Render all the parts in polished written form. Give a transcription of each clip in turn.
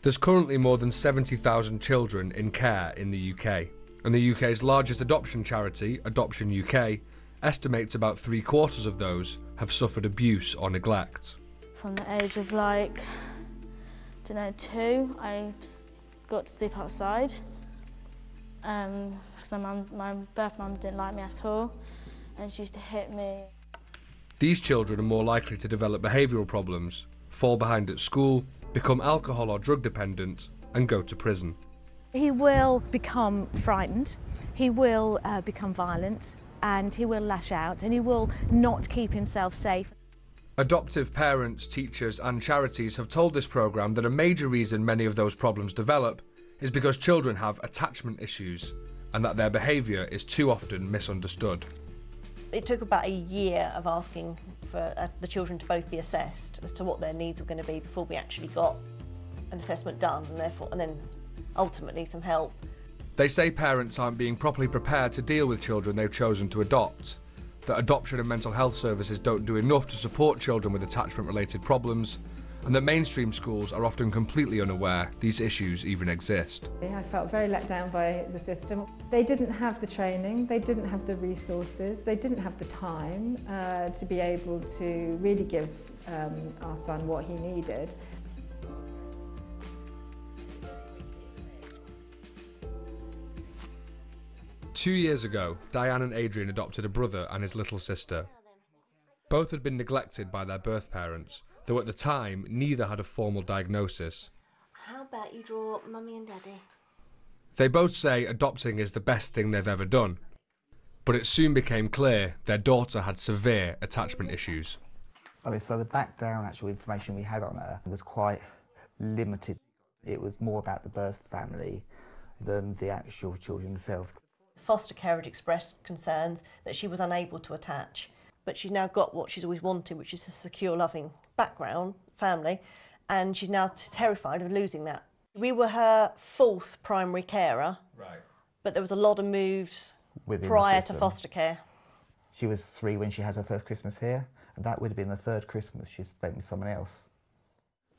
There's currently more than 70,000 children in care in the UK, and the UK's largest adoption charity, Adoption UK, estimates about 3/4 of those have suffered abuse or neglect. From the age of 2, I got to sleep outside because my birth mum didn't like me at all, and she used to hit me. These children are more likely to develop behavioural problems, fall behind at school, become alcohol or drug dependent, and go to prison. He will become frightened, he will become violent, and he will lash out, and he will not keep himself safe. Adoptive parents, teachers and charities have told this programme that a major reason many of those problems develop is because children have attachment issues and that their behaviour is too often misunderstood. It took about a year of asking for the children to both be assessed as to what their needs were going to be before we actually got an assessment done, and then ultimately some help. They say parents aren't being properly prepared to deal with children they've chosen to adopt, that adoption and mental health services don't do enough to support children with attachment-related problems, and that mainstream schools are often completely unaware these issues even exist. I felt very let down by the system. They didn't have the training, they didn't have the resources, they didn't have the time to be able to really give our son what he needed. Two years ago, Diane and Adrian adopted a brother and his little sister. Both had been neglected by their birth parents, though at the time neither had a formal diagnosis. How about you draw Mummy and Daddy? They both say adopting is the best thing they've ever done, but it soon became clear their daughter had severe attachment issues. So the background actual information we had on her was quite limited. It was more about the birth family than the actual children themselves. Foster care had expressed concerns that she was unable to attach, but she's now got what she's always wanted, which is a secure, loving background, family, and she's now terrified of losing that. We were her 4th primary carer, right, but there was a lot of moves within prior to foster care. She was 3 when she had her first Christmas here, and that would have been the 3rd Christmas she spent with someone else.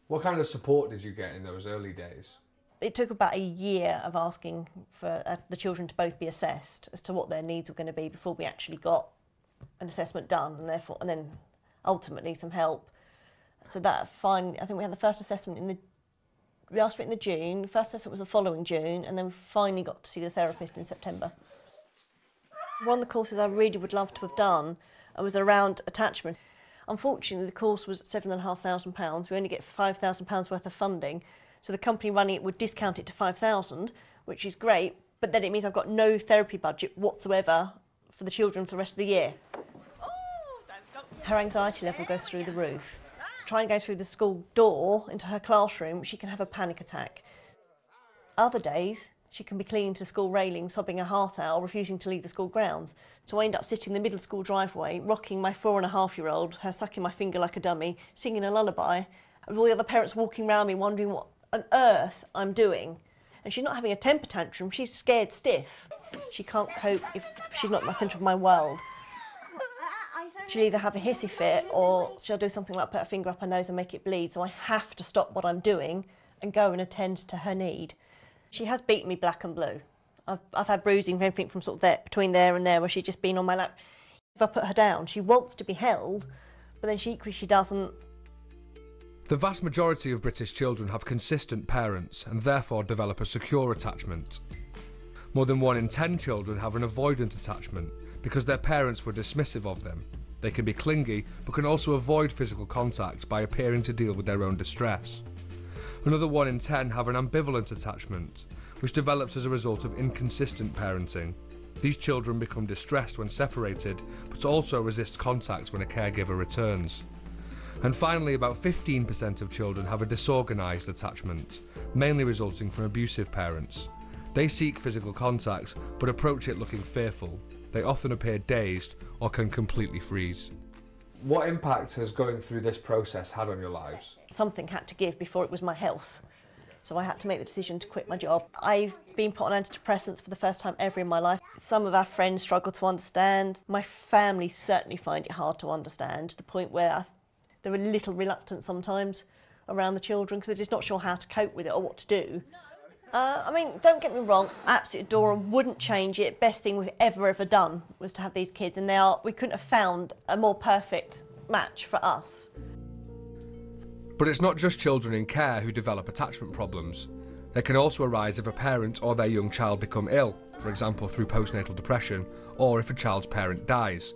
What kind of support did you get in those early days? It took about a year of asking for the children to both be assessed as to what their needs were going to be before we actually got an assessment done, and then ultimately some help. So that finally, I think we had the first assessment we asked for it in the June, the first assessment was the following June, and then we finally got to see the therapist in September. One of the courses I really would love to have done was around attachment. Unfortunately, the course was £7,500. We only get £5,000 worth of funding. So the company running it would discount it to £5,000, which is great, but then it means I've got no therapy budget whatsoever for the children for the rest of the year. Her anxiety level goes through the roof. Try and go through the school door into her classroom, she can have a panic attack. Other days, she can be clinging to the school railing, sobbing her heart out, or refusing to leave the school grounds. So I end up sitting in the middle school driveway, rocking my 4.5-year-old, her sucking my finger like a dummy, singing a lullaby, and all the other parents walking around me wondering what on earth I'm doing. And she's not having a temper tantrum, she's scared stiff. She can't cope if she's not the centre of my world. She'll either have a hissy fit or she'll do something like put her finger up her nose and make it bleed, so I have to stop what I'm doing and go and attend to her need. She has beaten me black and blue. I've had bruising, anything from sort of there, between there and there, where she's just been on my lap. If I put her down, she wants to be held, but then she doesn't. The vast majority of British children have consistent parents and therefore develop a secure attachment. More than 1 in 10 children have an avoidant attachment because their parents were dismissive of them. They can be clingy but can also avoid physical contact by appearing to deal with their own distress. Another 1 in 10 have an ambivalent attachment, which develops as a result of inconsistent parenting. These children become distressed when separated, but also resist contact when a caregiver returns. And finally, about 15% of children have a disorganised attachment, mainly resulting from abusive parents. They seek physical contact, but approach it looking fearful. They often appear dazed or can completely freeze. What impact has going through this process had on your lives? Something had to give before it was my health. So I had to make the decision to quit my job. I've been put on antidepressants for the first time ever in my life. Some of our friends struggle to understand. My family certainly find it hard to understand, to the point where they were a little reluctant sometimes around the children because they're just not sure how to cope with it or what to do. I mean, don't get me wrong, I absolutely adore them, wouldn't change it. Best thing we've ever done was to have these kids, and we couldn't have found a more perfect match for us. But it's not just children in care who develop attachment problems. They can also arise if a parent or their young child become ill, for example through postnatal depression, or if a child's parent dies.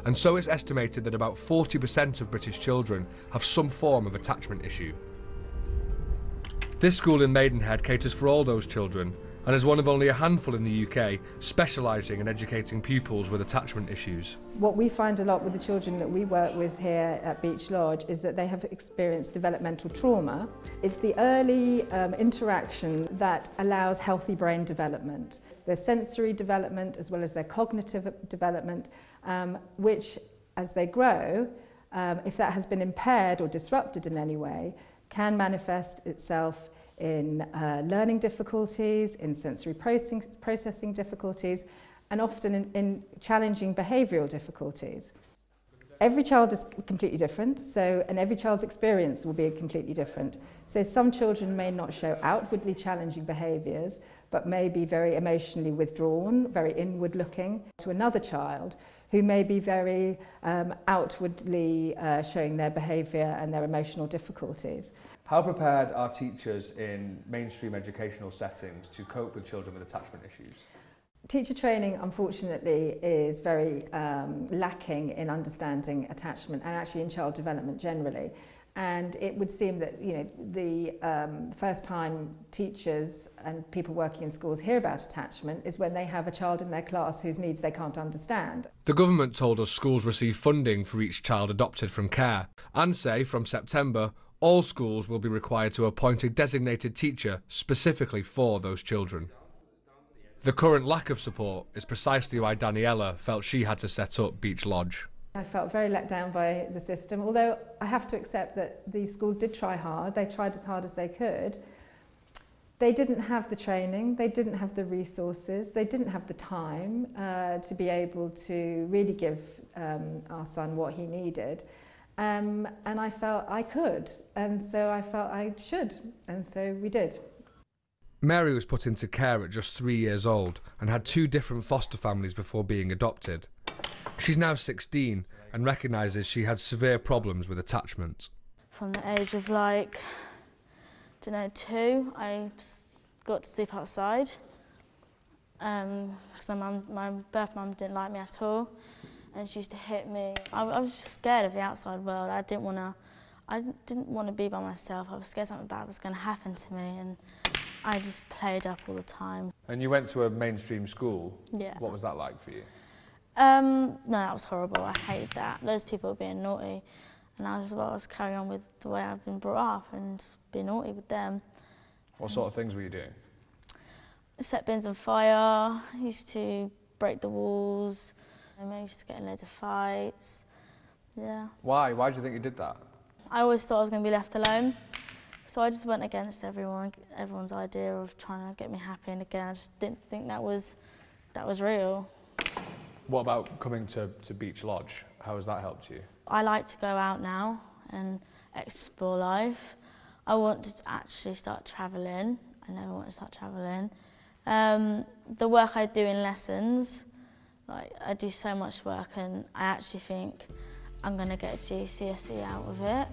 And so it's estimated that about 40% of British children have some form of attachment issue. This school in Maidenhead caters for all those children and is one of only a handful in the UK specialising in educating pupils with attachment issues. What we find a lot with the children that we work with here at Beech Lodge is that they have experienced developmental trauma. It's the early interaction that allows healthy brain development, their sensory development as well as their cognitive development, which as they grow, if that has been impaired or disrupted in any way, can manifest itself in learning difficulties, in sensory processing difficulties, and often in challenging behavioural difficulties. Every child is completely different, and every child's experience will be completely different. So some children may not show outwardly challenging behaviours, but may be very emotionally withdrawn, very inward looking, to another child who may be very outwardly showing their behaviour and their emotional difficulties. How prepared are teachers in mainstream educational settings to cope with children with attachment issues? Teacher training, unfortunately, is very lacking in understanding attachment and actually in child development generally. And it would seem that the first time teachers and people working in schools hear about attachment is when they have a child in their class whose needs they can't understand. The government told us schools receive funding for each child adopted from care and say from September all schools will be required to appoint a designated teacher specifically for those children. The current lack of support is precisely why Daniela felt she had to set up Beech Lodge. I felt very let down by the system, although I have to accept that these schools did try hard. They tried as hard as they could. They didn't have the training, they didn't have the resources, they didn't have the time to be able to really give our son what he needed. And I felt I could, and so I felt I should, and so we did. Mary was put into care at just 3 years old and had 2 different foster families before being adopted. She's now 16 and recognises she had severe problems with attachment. From the age of 2, I got to sleep outside because my birth mum didn't like me at all, and she used to hit me. I was just scared of the outside world. I didn't want to be by myself. I was scared something bad was going to happen to me, and I just played up all the time. And you went to a mainstream school? Yeah. What was that like for you? No, that was horrible. I hated that. Loads of people were being naughty, and I was carrying on with the way I've been brought up and just be naughty with them. What sort of things were you doing? Set bins on fire, used to break the walls, I used to get in loads of fights. Yeah. Why? Why do you think you did that? I always thought I was going to be left alone, so I just went against everyone's idea of trying to get me happy, and again I just didn't think that was real. What about coming to Beech Lodge? How has that helped you? I like to go out now and explore life. I want to actually start travelling. I never want to start travelling. The work I do in lessons, I do so much work, and I actually think I'm going to get a GCSE out of it.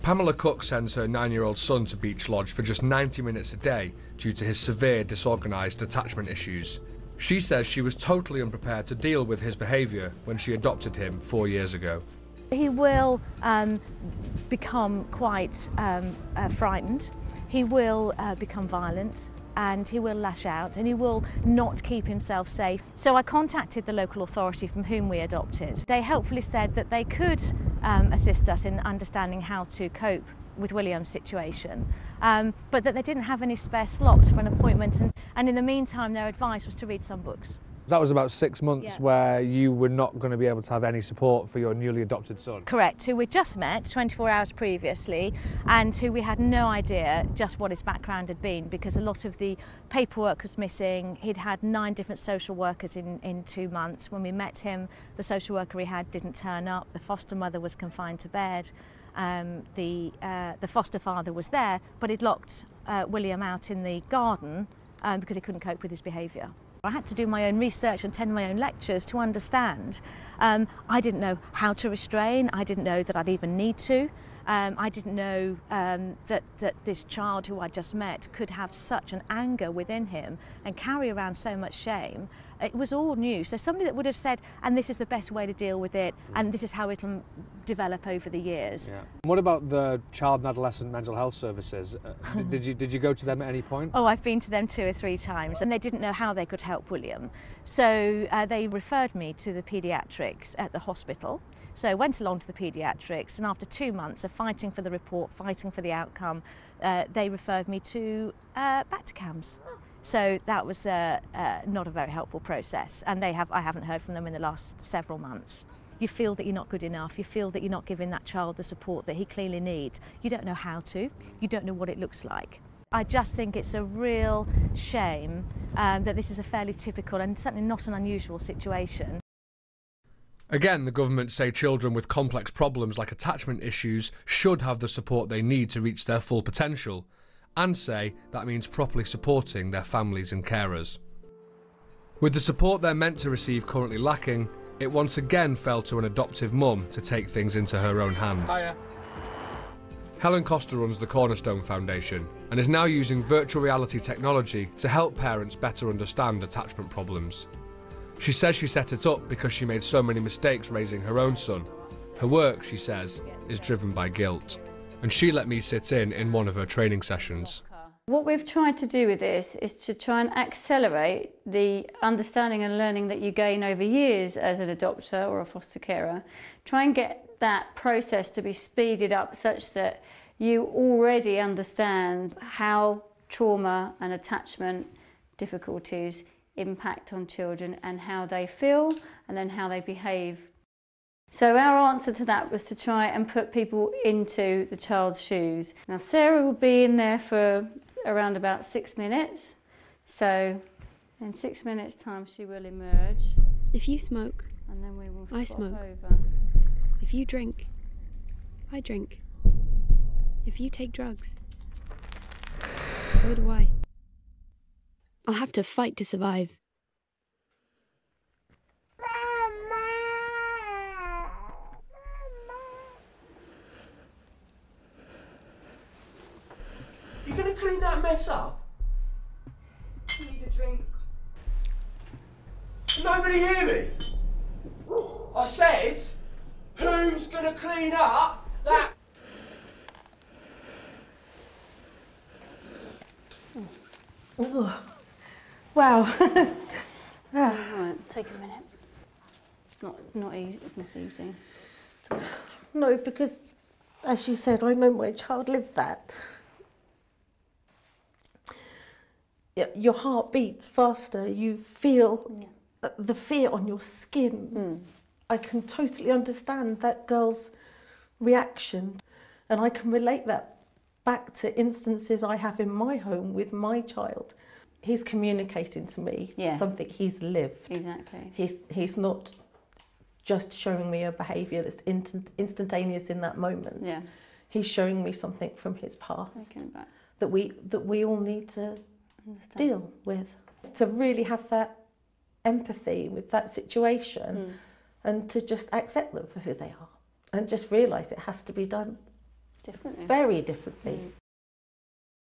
Pamela Cook sends her 9-year-old son to Beech Lodge for just 90 minutes a day due to his severe disorganised attachment issues. She says she was totally unprepared to deal with his behaviour when she adopted him 4 years ago. He will become quite frightened. He will become violent, and he will lash out, and he will not keep himself safe. So I contacted the local authority from whom we adopted. They helpfully said that they could assist us in understanding how to cope with William's situation, but that they didn't have any spare slots for an appointment, and in the meantime their advice was to read some books. That was about 6 months where you were not going to be able to have any support for your newly adopted son. Correct, who we'd just met 24 hours previously, and who we had no idea just what his background had been, because a lot of the paperwork was missing. He'd had 9 different social workers in 2 months. When we met him, the social worker he had didn't turn up. The foster mother was confined to bed. the foster father was there, but he'd locked William out in the garden because he couldn't cope with his behaviour. I had to do my own research and attend my own lectures to understand. I didn't know how to restrain. I didn't know that I'd even need to. I didn't know that this child who I just met could have such an anger within him and carry around so much shame. It was all new. So somebody that would have said, and this is the best way to deal with it, and this is how it'll develop over the years. Yeah. What about the child and adolescent mental health services? Did you go to them at any point? Oh, I've been to them 2 or 3 times, and they didn't know how they could help William. So they referred me to the paediatrics at the hospital. So I went along to the paediatrics, and after 2 months of fighting for the report, fighting for the outcome, they referred me to back to CAMHS. So that was not a very helpful process, and I haven't heard from them in the last several months. You feel that you're not good enough, you feel that you're not giving that child the support that he clearly needs. You don't know how to, you don't know what it looks like. I just think it's a real shame that this is a fairly typical and certainly not an unusual situation. Again, the government say children with complex problems like attachment issues should have the support they need to reach their full potential, and say that means properly supporting their families and carers. With the support they're meant to receive currently lacking, it once again fell to an adoptive mum to take things into her own hands. Hiya. Helen Costa runs the Cornerstone Foundation and is now using virtual reality technology to help parents better understand attachment problems. She says she set it up because she made so many mistakes raising her own son. Her work, she says, is driven by guilt. And she let me sit in one of her training sessions. What we've tried to do with this is to try and accelerate the understanding and learning that you gain over years as an adopter or a foster carer. Try and get that process to be speeded up such that you already understand how trauma and attachment difficulties impact on children and how they feel and then how they behave. So our answer to that was to try and put people into the child's shoes. Now Sarah will be in there for around about 6 minutes. So in 6 minutes time she will emerge. If you smoke, and then we will I swap smoke. over. If you drink, I drink. If you take drugs, so do I. I'll have to fight to survive. You gonna clean that mess up? I need a drink. Nobody hear me? I said, who's gonna clean up that? Oh. Wow. Right, take a minute. Not easy. It's not easy. No, because as you said, I know my child lived that. Your heart beats faster. You feel the fear on your skin. I can totally understand that girl's reaction, and I can relate that back to instances I have in my home with my child. He's communicating to me something he's lived. Exactly. He's not just showing me a behaviour that's instantaneous in that moment. Yeah. He's showing me something from his past that we all need to deal with. To really have that empathy with that situation and to just accept them for who they are and just realise it has to be done differently. Very differently.